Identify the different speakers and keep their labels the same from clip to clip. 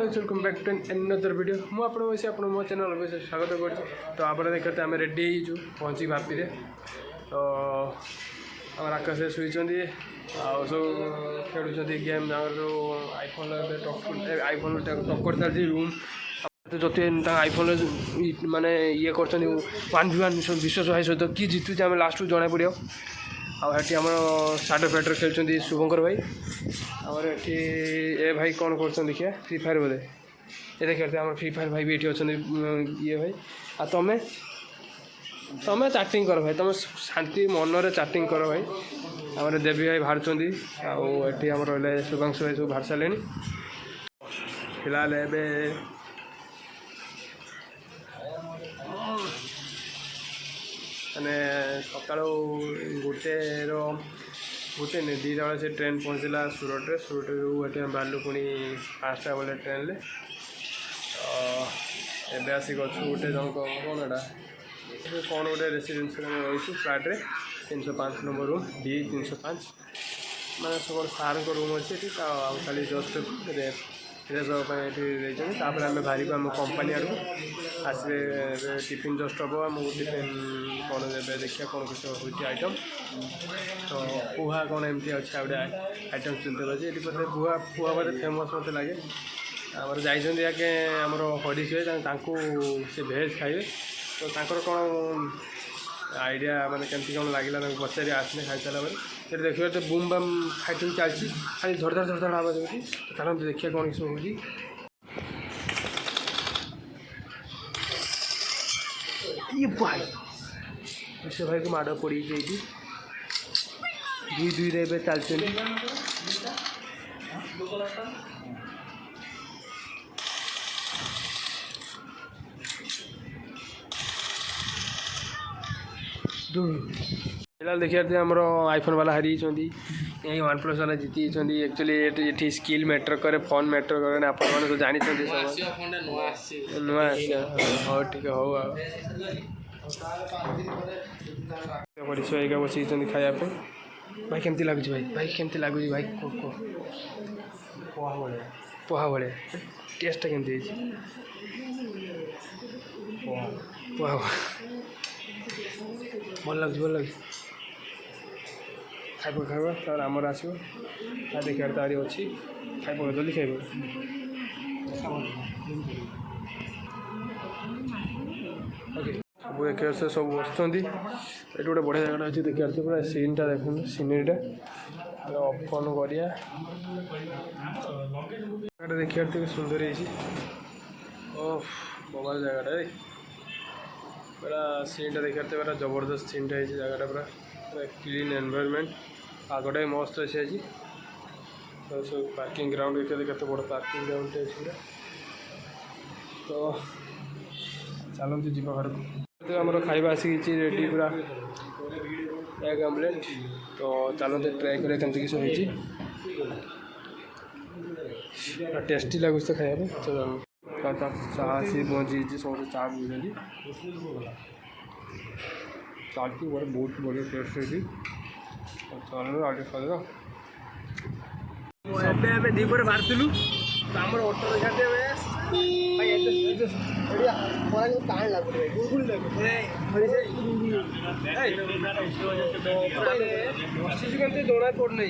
Speaker 1: Guys welcome back to another video मु आपण वैसे आपण मो चैनल में स्वागत कर तो आप देखते आम रेडी हो पहुँची भापी तो आम आकाश शुई सब खेलुँच गेम जो आईफोन आईफोन टक्कर चलती रूम जो आईफोन माने ये कर 1v1 विश्व सहाय सहित किए जीतुचे आम लास्ट जना पड़ो आठ आम साडो फैटर खेलुँच शुभंकर भाई आमर ए भाई कौन कर देखिए फ्री फायर बोले ये देखते आम फ्री फायर भाई भी ये अच्छा ये भाई आ तमें तमें चैटिंग कर भाई तुम शांति मन चैटिंग कर भाई आम देवी भाई बाहर आठी आम रहा शुभांशु भाई सब बाहर सारे फिलहाल एवं मैंने सका गोटे गोटे नहीं दीटा बेले से ट्रेन पहुँचला सूरत रू बाहर पुणी 5टा बेले ट्रेन ले एवं आसिक अच्छु गोटे जन कौन एटा कौन गोटे रेसीडेन्स रही फ्लाट्रे 305 नंबर रूम डी 305 मैंने सब सार रूम अच्छे खाली जस्ट फ्रेश हाँपापर आम बाहर आम कंपानी आड़ आसवे टिफिन जस्ट हम आमको टिफिन कौन देवे देखिए कौन किस हो आइटम तो पुहा कौन एमती अच्छे गोटे आइटम चलते अच्छे ये बोलते पुहा पुहा बोलते फेमस मत लगे आमर जाके आमर हरीश भाई से भेज खाइए तो कौन आइडिया माने केमती कौन लगे पचारि आसने खाई सारा पर देखिए तो बुम बम फाइटिंग चलती खाली झड़धड़ झड़धड़ आवाज होती तो चलते देखिए कौन किस हो भाई विश्व भाई को माड़ पड़ी दुई रे चलते फिलहाल देखिए आमर आईफोन वाला हारी यही वन प्लस वाला जीति एक्चुअली ये स्किल मैटर करे फोन मैटर करे आप तो जानी नुआ हाँ ठीक हो परिचय बस खायापे भाई केमती लगुच भाई केमती लगुच भाई पोहा भाया टेस्ट केमती पोहा भल लगे खाइब तार आमर आसो देखिए तारी अच्छी खाइब जल्दी खाइब सब एक सब बस ये गोटे बढ़िया जगह अच्छी देखिए पूरा सीनटा देखते सीनेरीटा ओपन करिया देखिए सुंदर मोबाइल जगह पूरा सीनटा देखते पूरा जबरदस्त सीनटा जगह पूरा क्लीन एनवायरनमेंट आगटा भी मस्त अच्छे आज तो सब पार्किंग ग्राउंड देखते बड़ पार्किंग ग्राउंड अच्छे तो चलते जी घर को आम खाଇବା आसिक रेडी पूरा एग आमलेट तो चलते ट्राए करें केमती किस टेस्टी लगुच तो खाया तो चाह सी पहुँची सब चाह पीछे चाटी बड़े बहुत बढ़िया टेस्ट है चलो आगे खादा एवं दीपर बाहर तो आम ऑटो देखते बसी दौड़ा पड़ना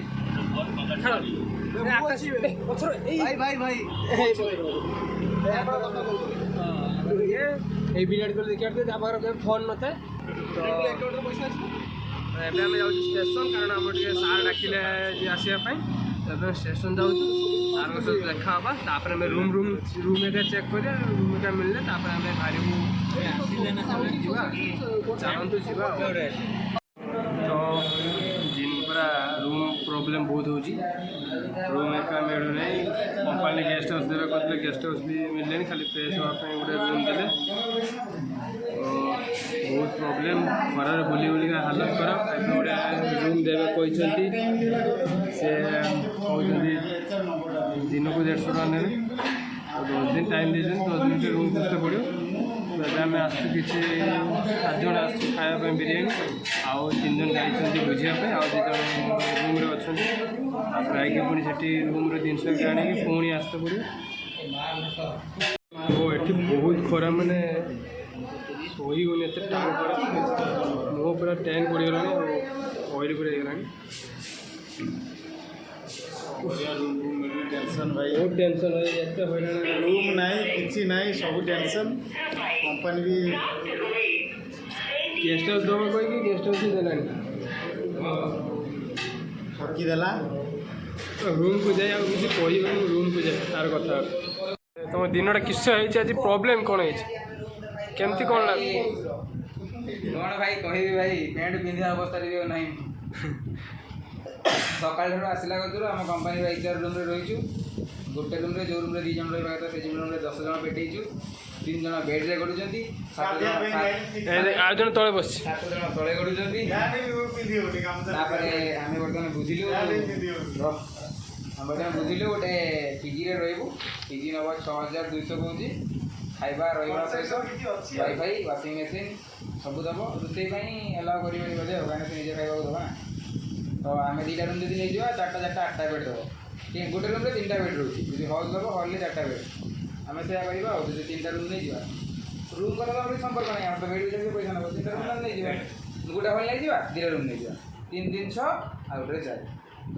Speaker 1: देखिए फोन न था स्टेशन कारण आम सार डाकिले आसवाई स्टेशन जाऊँ सार सब देखा तापर आम रूम रूम रूम एक चेक कर रूम एक मिलने आम बाहर चलतु जा तो जिन पूरा रूम प्रोब्लेम बहुत हो रूम एक मिलूना कंपानी गेस्ट हाउस देवे कहते गेस्ट हाउस भी मिलने खाली फ्रेश हाँपाई गोटे रूम देते बहुत प्रोब्लेम खरार बुली बुलिका हालत खराब गोटे रूम देवे कहते से कहते दिन को 150 टका ने 10 दिन टाइम दे 10 दिन रूम बुझते पड़ो ଏବେ ଆମେ ଆସିଛୁ କିଛି 7 ଜଣ ଆସିଛୁ ଖାଇବା ପାଇଁ ବିରିୟାନୀ ଆଉ 3 ଜଣ ଯାଇଛନ୍ତି ବୁଝିବା ପାଇଁ ଆଉ 2 ଜଣ ରୁମ୍ରେ ଅଛନ୍ତି ତାପରେ ଆଇକି ପୁଣି ସେଠି ରୁମ୍ରେ ଜିନିଷ ଆଣିକି ପୁଣି ଆସିତେ ପଡ଼ିବ एठी बहुत खरा माने सोई गनी एते टाण खरा मुँह पूरा टैन पड़गला ऑयल पूरा ହେଇଗଲାଣି
Speaker 2: टेंशन भाई
Speaker 1: बहुत टेंशन है एते हैरान
Speaker 2: रूम नहीं किसी नहीं सब टेंशन कंपनी भी
Speaker 1: गेस्ट हाउस दवा कोई कि गेस्ट हाउस देलानी
Speaker 2: ठकी देला
Speaker 1: रूम को जाए किसी कही रूम को जाए तार कथा तुम दिनटा किस आज प्रोब्लेम कौन है केमती कौन लगे
Speaker 3: कौन भाई कहि भाई पैंट पिंधा अवस्था रे नहीं सकाल आसला कतुर आम कंपानी भाई 4 रूम रही गोटे रूम जो रूम 2 जन रहा था से रूम 10 जन पेटेचु 3 जन बेड रे गडुचंती 7
Speaker 1: जन तले बस
Speaker 3: 7 जन तले गडुचंती तापरे आमे वर्तमान बुझिलु गोटे पीजी रे रहबु पीजी नब 6200 कहूँ खाइबा रहा सहित वाईफाई वाशिंग मेसीन सब दब रोसई अलाउ कर बोधे कहीं निजे खाइबा दबा तो आम 2टा रूम जब नहीं जावा 4टा 8टा बेड दब गोटे रूम 3टा बेड रोचे जी हल दब हल 4टा बेड आम से करवा जो 3टा रूम नहीं जावा रूम कर संपर्क नहीं आम तो बेड भी पैसा नब 3टा रूम नहीं जावा गोटे हल नहीं जावा 2टा रूम नहीं जावा 3 3 6 आ गोटे 4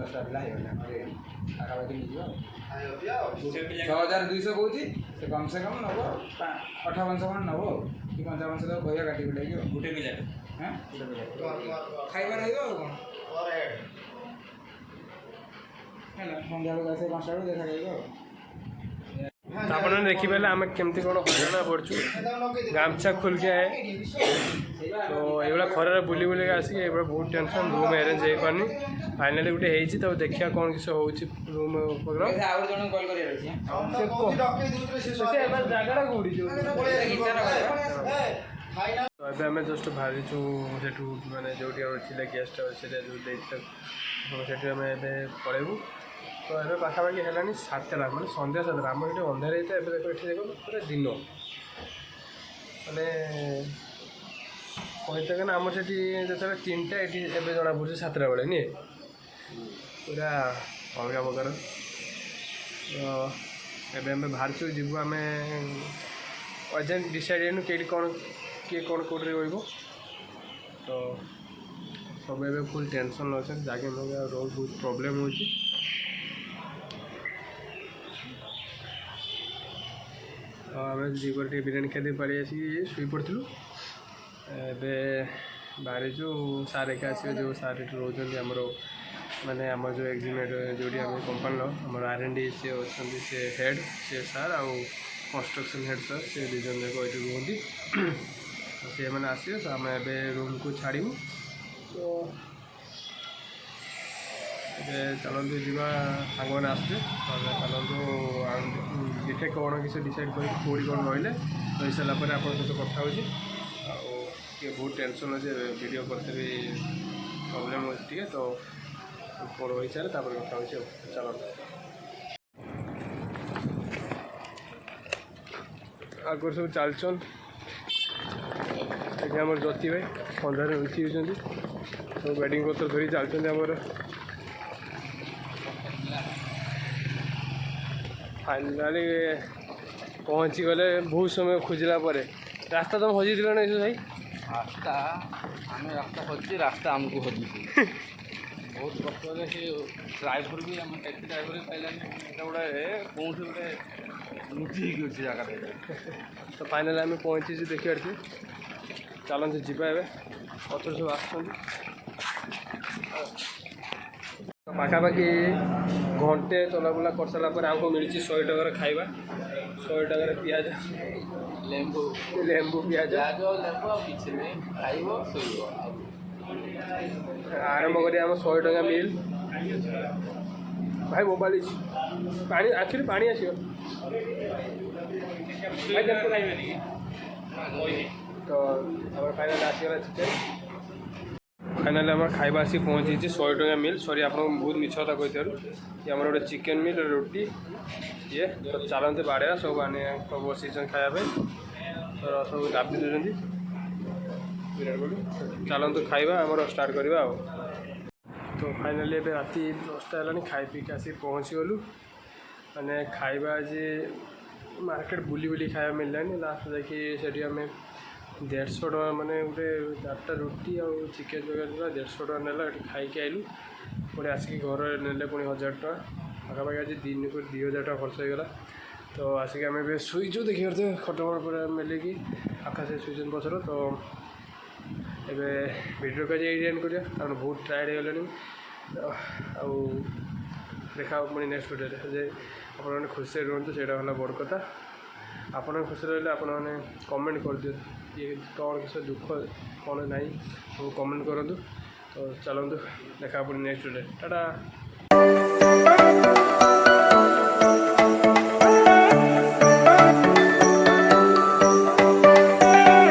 Speaker 3: 10टा पिला हो पाखापाखि नहीं जावा 6200 कहूँ से कम नब 5800 खंड नब कि 5500 तक कह काटी कुटाई गोटे पिला हाँ खाइबा रही कौन है सन्ध्या बेलू आसे 5टा बेलू देखा जाइए
Speaker 1: आपने देखिपे आम केमती कौन हईराण पड़चु गामछा खोल के आए तो ये खरार बुली बुल आसिक ये बहुत टेंशन रूम अरेंज हो पानी फाइनाली गोटे होती तो देखिए कौन किस हो रूम जगह कौटी तो आम जस्ट बाहरीचु से मैंने जो गेस्ट हाउस से आम पलैबू तो ये पाखापाखि है 7टा मैंने सन्ध्या 7टा आम ये अंधार होता है देख ये देख पूरा दिन मैंने कहते ना आम से जो 3टा ये जना पड़े 7टा बेले नहीं पूरा अलग प्रकार एवं बाहर जीव आम अजेंट डिसाइड हेनु कि कौन किए कौन कौटे रही तो सब ए फुल टेंशन अच्छे जगह मगे रोज बहुत प्रोब्लेम हो आम दीपर टे बिरियानी खाई पड़ी आसिक शुई पड़ू बाहरीचु सार एक आस जो सार रोच आमर माने आम जो एक्जिमेट जो कंपानी आम R&D सी अच्छा से हेड से सार आउ कंस्ट्रक्शन हेड सर से 2 जन जाक ये रुहति तो सी मैंने आसवे तो आम ए रूम को छाड़ू तो चलतु जा सांग मैंने आसते चलतु देखिए कौन किसी डिसाइड कर कौटी कौन रही रही सारापर आप सहित कथा हो बहुत टेंशन अच्छे वीडियो करते भी प्रॉब्लम अच्छे तो कौन हो सारे कथा हो चलो आगर सब चलचन ये आम ज्योति भाई सन्धार रुचि होती सब बेडिंग पत्र धरी चलते आमर फाइनाली पहुँची गले बहुत समय खोजला रास्ता तुम हजि दिल ना भाई
Speaker 3: रास्ता आम रास्ता खोजी रास्ता आमको खोजी बहुत कष्ट से ड्राइवर भी आम टैक्सी ड्राइवर भी पाइलानी गोटे कौन गोटे लुचि अच्छे जगह
Speaker 1: तो फाइनाली आम पहुँची देखिए चलते जावा पत्र सब आखापाखि घंटे चलाबुला कर सारापर आमको मिली 100 टकर खाइबा 100 टकर पिज
Speaker 3: लेंबू
Speaker 1: लेंबू पिज आरंभ कर 100 टका मिल भाई मोबाइल पानी आखिर पानी आसो तो फाइनाल आसगला चिकेन फाइनाली आम खाइबा आसी पहुँची 100 टका मिल सॉरी आप बहुत मिछ कथा कही ये आम गोटे चिकेन मिल रोटी ये तो चलते बाड़े सब आने सब बसी खायापे तो सब दाबी दूसरी विराट कोहली चलते खाइबा आम स्टार्ट करवा तो फाइनाली राति 10टा है खाई पी आसी पहुँची गलु मैंने खाइबा आज मार्केट बुली बुली खाया मिललानी लास्ट जाकि सेठी आम 150 टका माने गोटे 4टा रुटी और चिकेन वगैरह 150 टका नेला खाई आइलु पुणी आसिक घर नेले पुणी 1000 टका पाखापाखि आज दिन को 2000 टका खर्च होगा तो आसिक आम शुईचु देखी पारे खटमट पूरा मिलेकि आकाश शुईचन पचर तो एबे वीडियो का एंड करिया कारण बहुत टायर्ड हो गलानी देखा पुणी नेक्स्ट वीडियो जे आपने खुशी रुहतु से बड़ कथा आप खुशी रही आप कमेंट कर दियो ये कौन किसी दुख कौन ना सब कमेंट करूँ तो चलतु देखा पुणी नेक्स्ट वीडियो टाटा।